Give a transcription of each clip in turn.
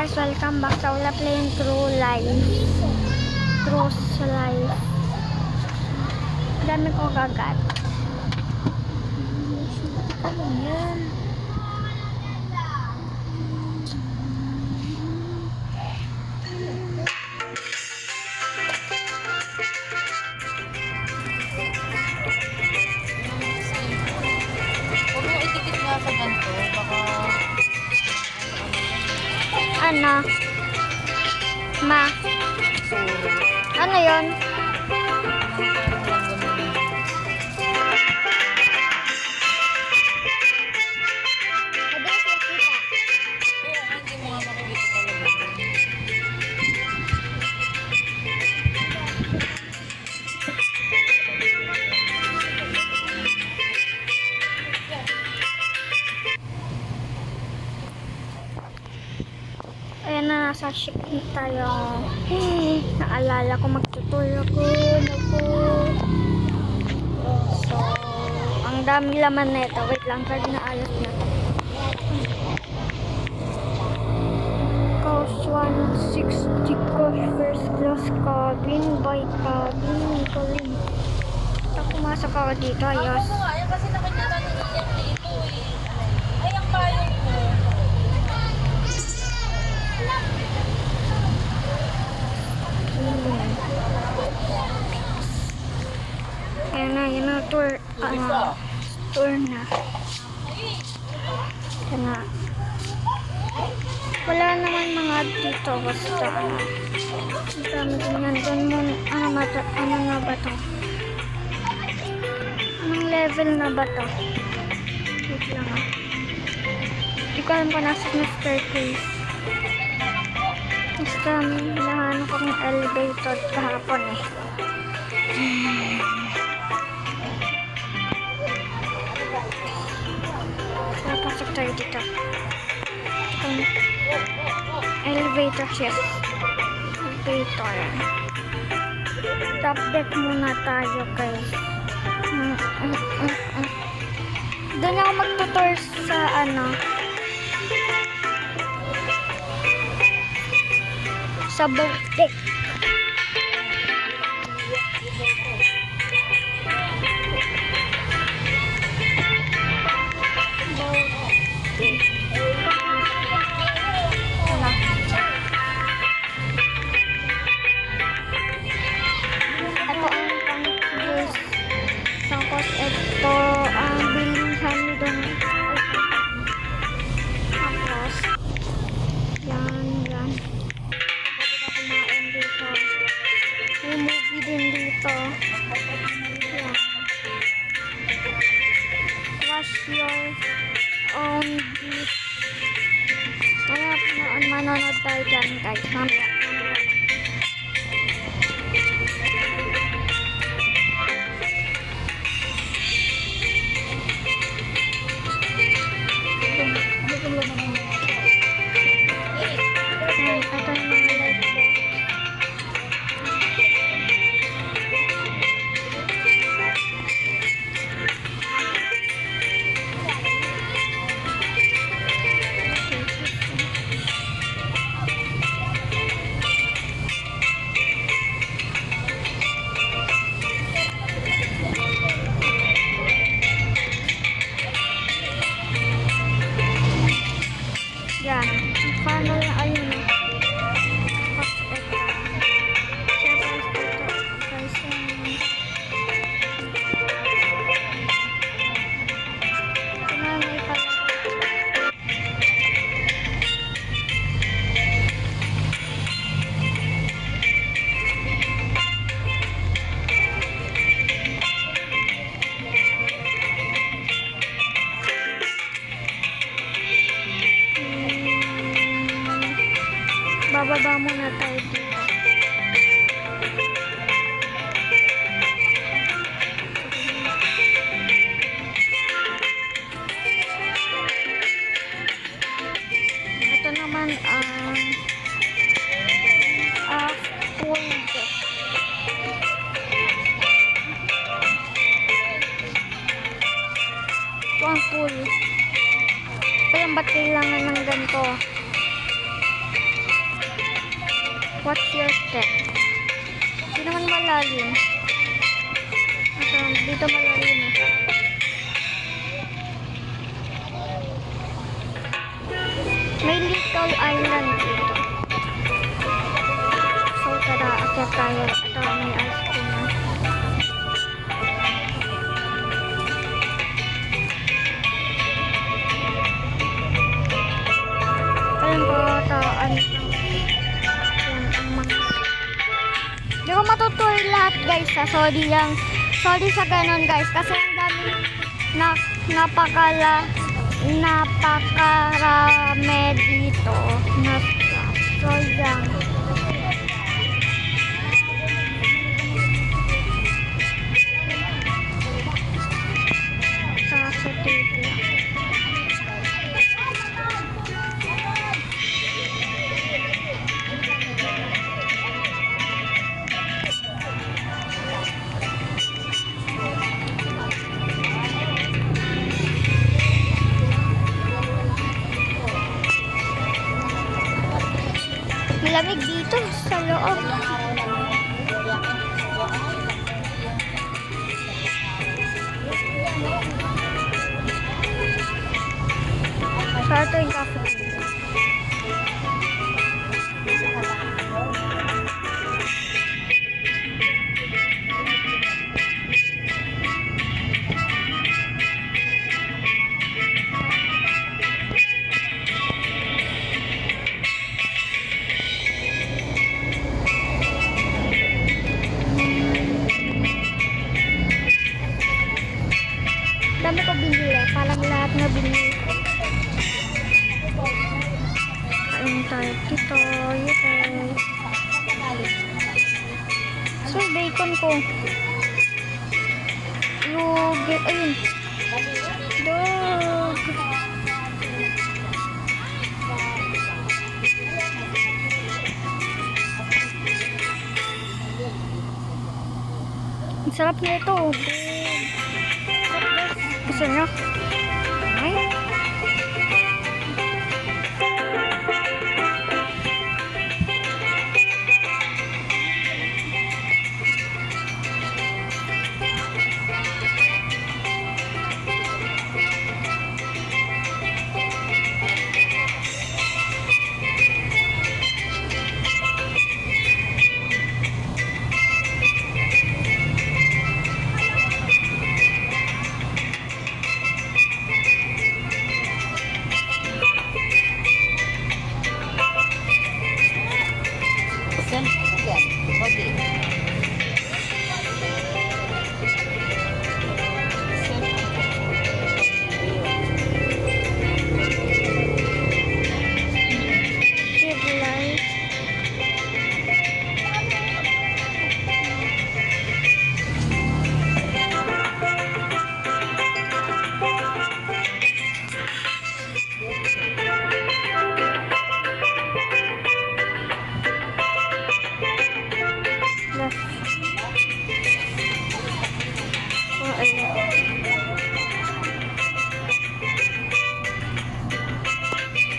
guys, welcome back sa Ula Playing Cruise Life. Dami ko gagat. Yan. Huwag mo itikit nga sa ganito, baka... Ano? Ma? Ano yun? Hindi mo nga makikita talaga. Ayan na, nasa ship na tayo. Naalala ko magtutoy ako. So, ang dami laman na ito. Wait lang, pwede na ayos na ito. Cost 160 cost first class cabin by cabin. Galing. Tapos pumasok ako dito, ayos. Ano nga, yan kasi nakikita ni Ian dito eh. Ay, ang payong ko. Ayan na, tour na. Ayan na. Wala naman mga dito, basta dami din yan. Doon mo, ano na ba to? Anong level na ba to? Wait lang ah. Hindi ko alam kung nasa na staircase. Basta nahanap akong elevator kahapon eh. Pasok tayo dito. Elevator siya. Elevator. Top deck muna tayo guys. Doon ako magtutour sa sa boat deck. Tapos ito ang bilihan doon. Tapos yan. Pwede ka kumain dito. May movie din dito. Yan. Wash your own dish. Kaya manonood tayo dyan guys. Mamaya. Yan. Paano na ayun na. Tapos ito. Siyempre ito. Guys, may pala. Bababa muna tayo dito. Ito naman ang pool deck. Ito ang pool. Kaya ba't kailangan ng ganito? What's your step? Hindi naman malalim. Dito malalim eh. May little island dito. So tara, akyat tayo. Ito may ice cream na. Ayun po, taan. Yan ang mga... Hindi ko matutuloy lahat guys ha. Sorry sa ganun guys. Kasi ang dami napakarami dito na stuff. So yan. Sa dito. Malamig dito sa loob. So ito yung cafe. Dami ko binili. Parang lahat na binili ko. Kain tayo dito. Yun. So, bacon ko. Yogurt. Ayun. Dog. Ang sarap na ito. Gusto nyo? Ay.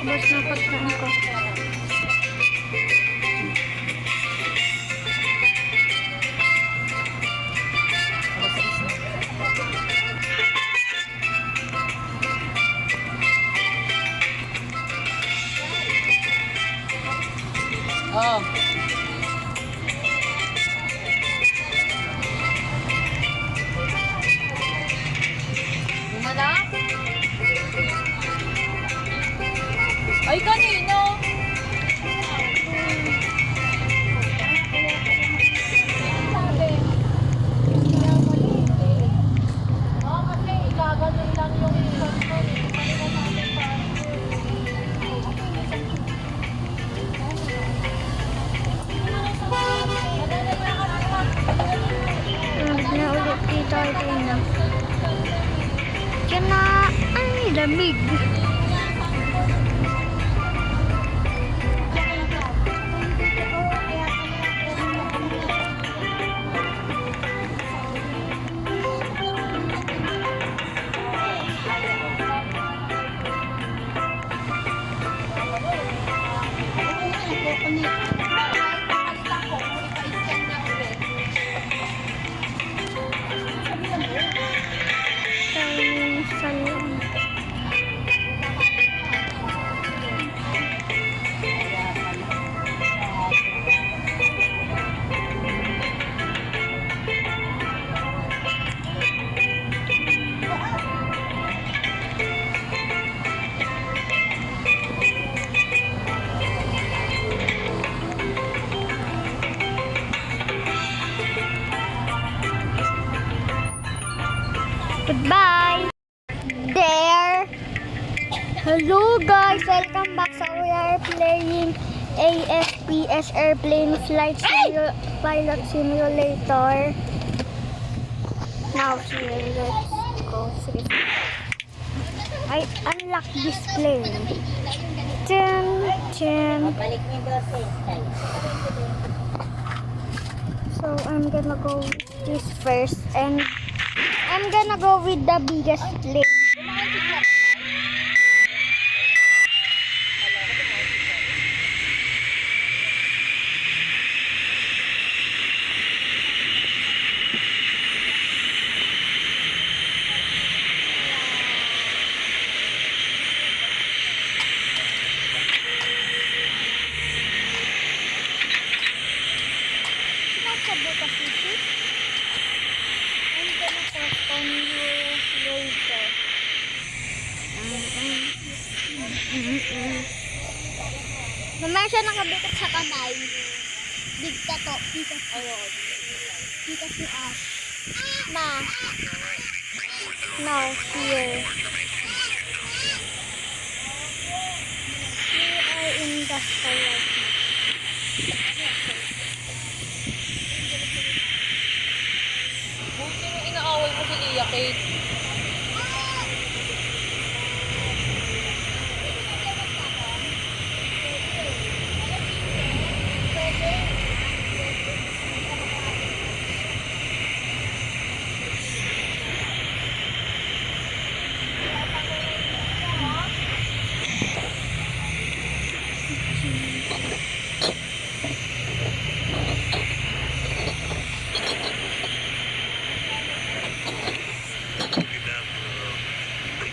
Ubos na pagkain ko. Oh. Gumana? Ay, kanino? Sabi. Oo, kasi igaganon lang yung control. Na ulit dito ito na. Diyan na. Ay, lamig. Goodbye! There! Hello guys! Welcome back. So we are playing AFPS Airplane Pilot Simulator. Now here, let's go. I unlock this plane. Balik mo yung process. So I'm gonna go with this first, and I'm gonna go with the biggest plane. Mamaya siya nakabikat sa kamay. Big tato. Kita si Ash. Ma. Now, here. We are in the sky right now. Buti mo inaaway mo si Lia, Kate.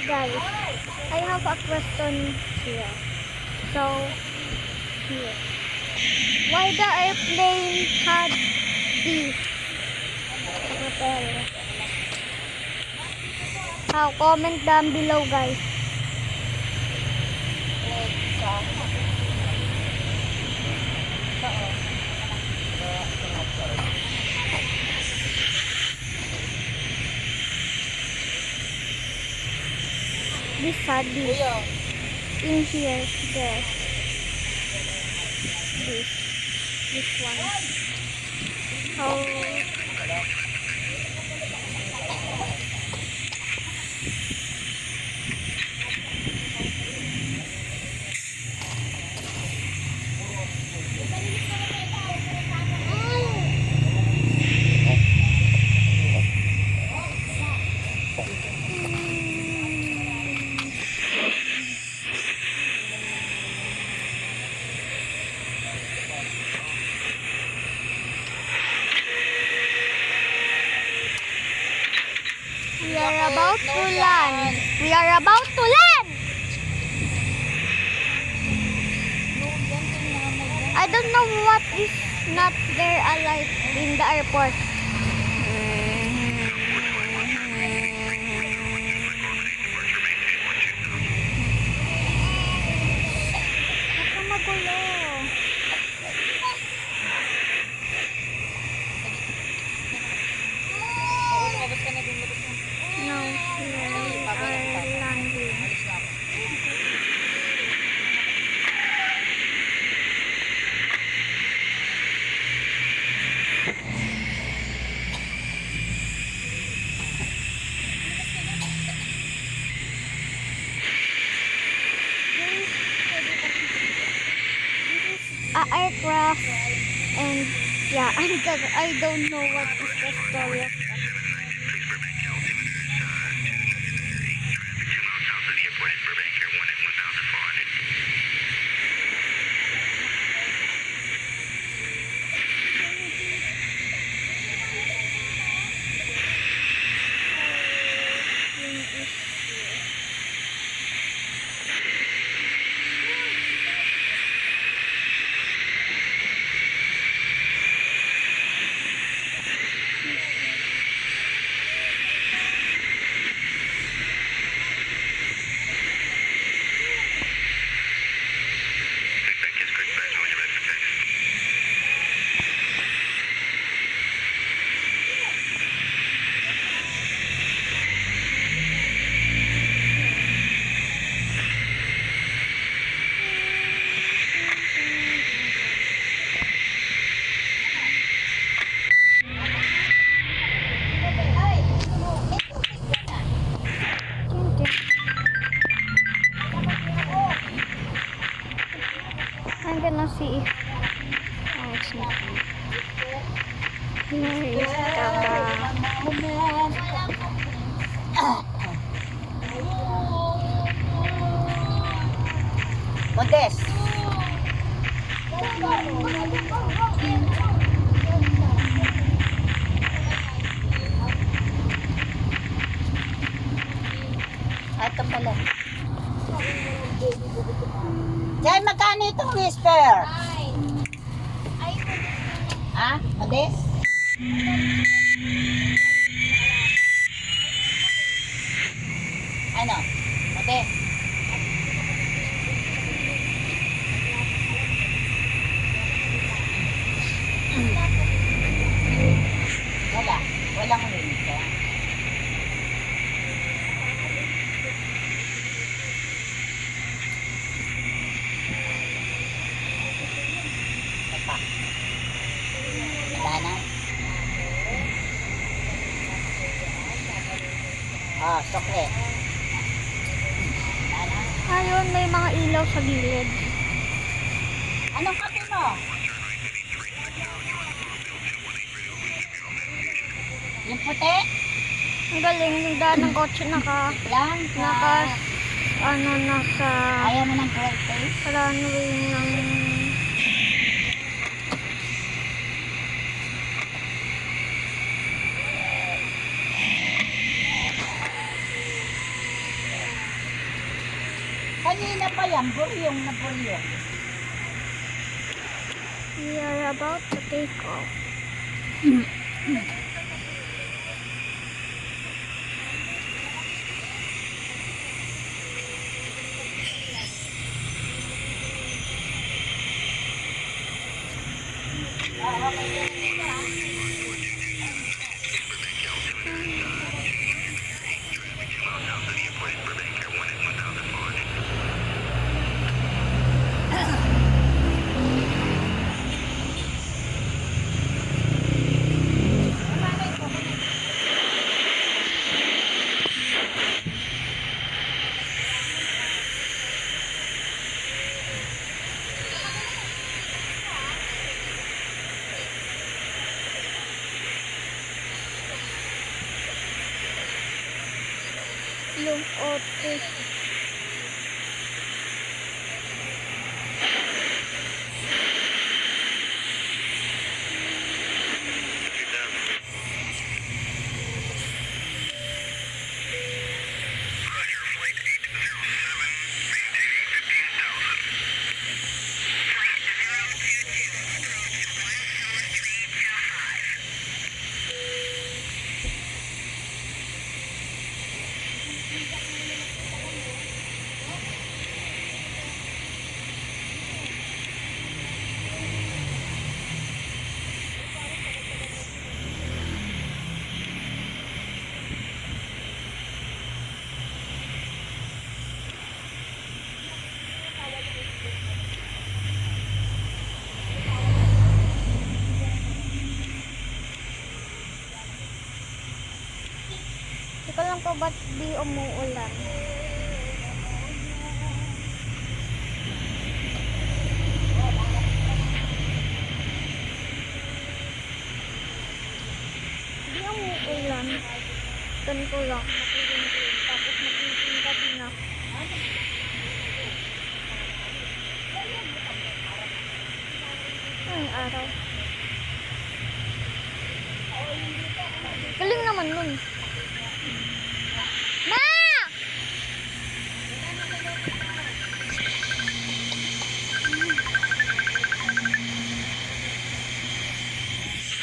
Guys, I have a question here. So, here. Why the airplane had this? Propeller. Comment down below, guys. This had this Kuya, in here, there. This one. Oh. We are about to land. We are about to land. I don't know what is not there alive in the airport. Baka magulo. lumabas ka na dun, labas na. No, here we are landing. Alis na ako. Aircraft, and yeah, I don't know what is the story of that. Nice ka ba? Modest. Ito pala. Jai, magkano itong whisper? Ha? Modest? Ano? Modest? Wala. Walang whisper. Wala na. Ah, sukle. Wala na. Ayun, may mga ilaw sa gilid. Anong kape mo? Yung puti? Ang galing, yung daan ng kotse naka, nasa Ayaw mo ng gold taste? runway ng Kanina pa yan, buryong na buryong. we are about to take off. Yung ote. Hindi ko lang po ba't di umuulan. Di umuulan. Ganito lang. Makikinig. Tapos makikinig gabi na. Ay, araw. Galing naman nun. Ma!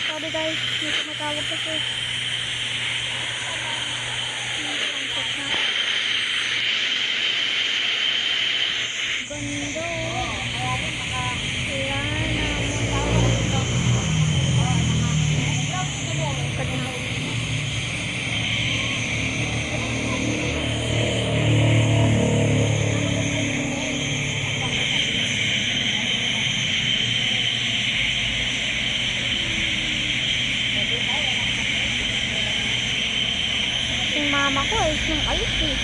Sorry guys, may tumatawag kasi. Sunset na. Ganda. Wala na. Yung mama ko is yung ayos eh.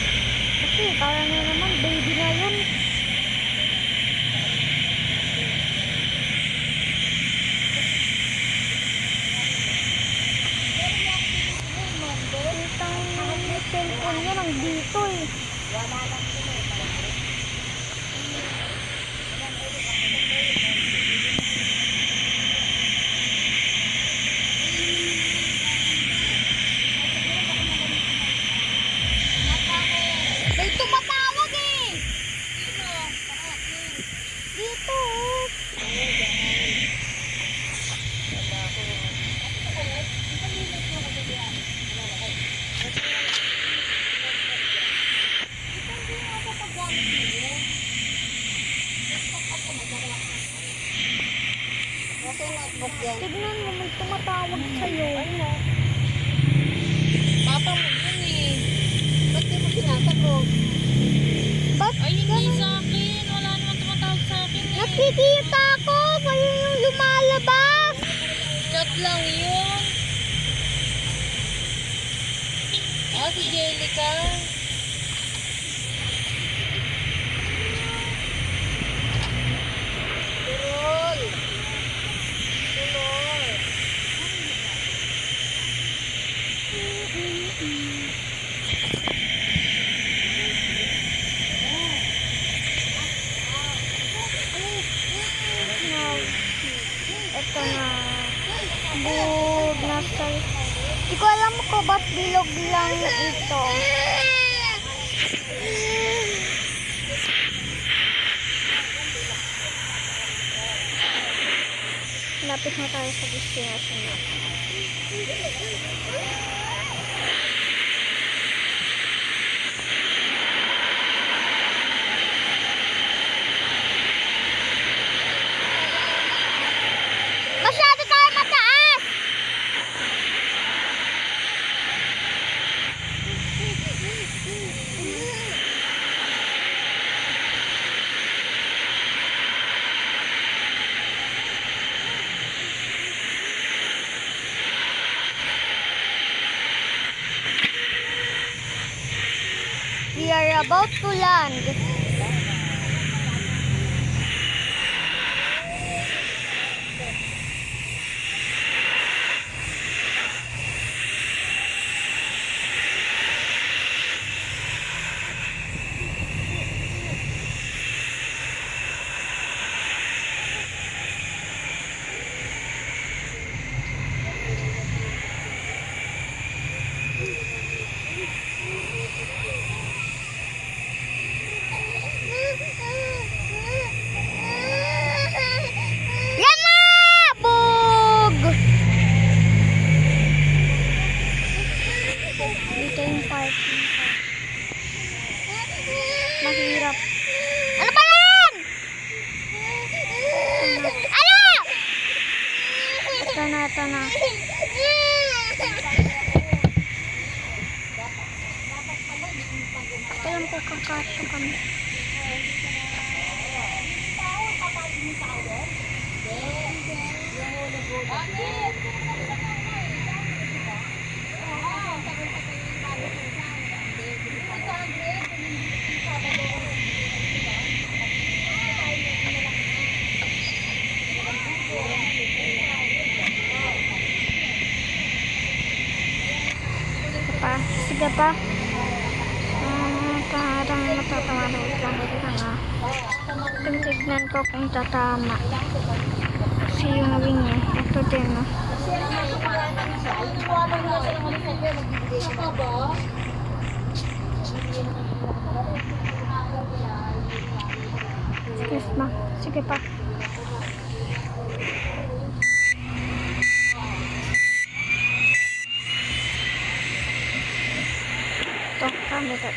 Kasi kaya na naman baby na yun. May tumatawag eh. Dito. Tignan mo, may tumatawag sa'yo. Papa mo yun eh. Ba't di mo sinasagot? Ba't Ay, hindi ganun? sa akin. Wala naman tumatawag sa akin eh. Nakikita ko. Sa'yo yung lumalabas. Chat lang yun. Ah, si Jellica. Turol. Turol. Ito na. Bug na sa... Di ko alam ko ba't bilog lang ito. Lapit na tayo sa destination natin. Masyado tayo mataas! We are about to land. Yan na! Bug! Dito yung parking. Mahirap. Ano ba yan? Ano? Ito na, ito na. Alam ko kakato kami. Sige pa. Parang matatawa na ito. Tignan ko kung tatama. Kasi yung wing eh. Ito din no. Sige pa. Sige pa. Ito, kami ka.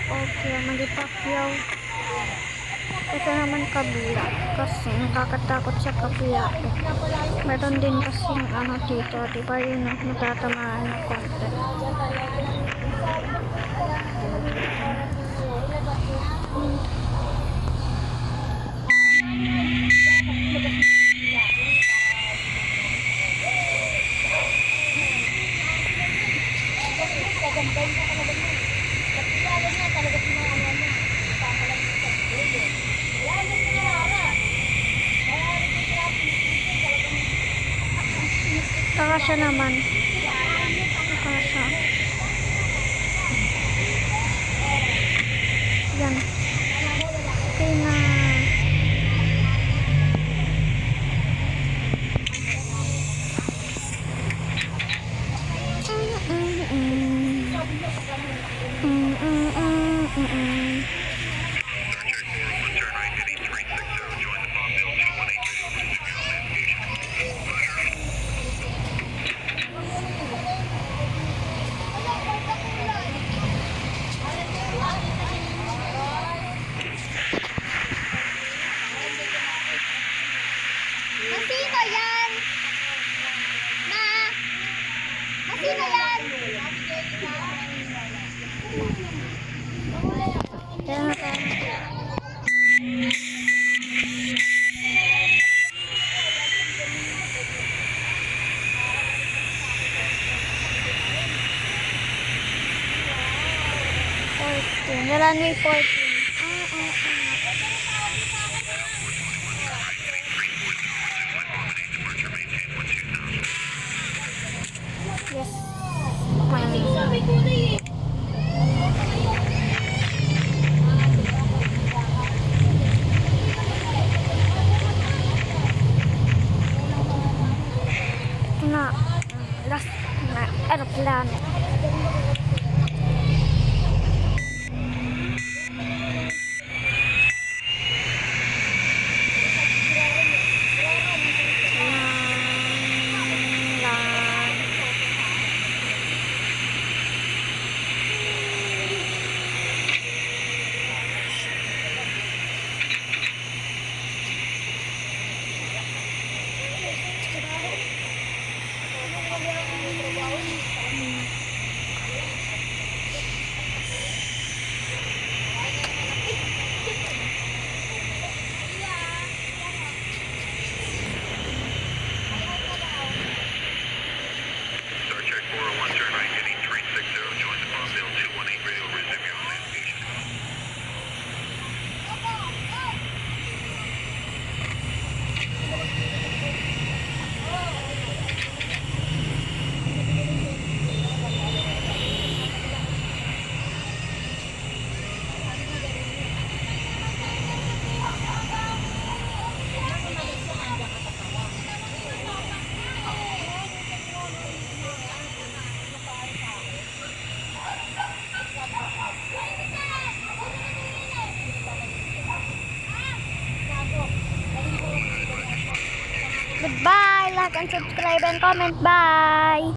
Okay, magipakyaw. Ito naman kabila. Kasi nakakatakot sa kabila. Meron din kasi ano dito. Diba yun, matatamaan ng konti. Taka siya naman. Runway 14. Yes. Sabi ko na eh. Ito na. Last na aeroplano. Star Trek 401, turn right heading 360, join the Bombdale 218 radio, resume your land station. Goodbye! Like and subscribe and comment. Bye!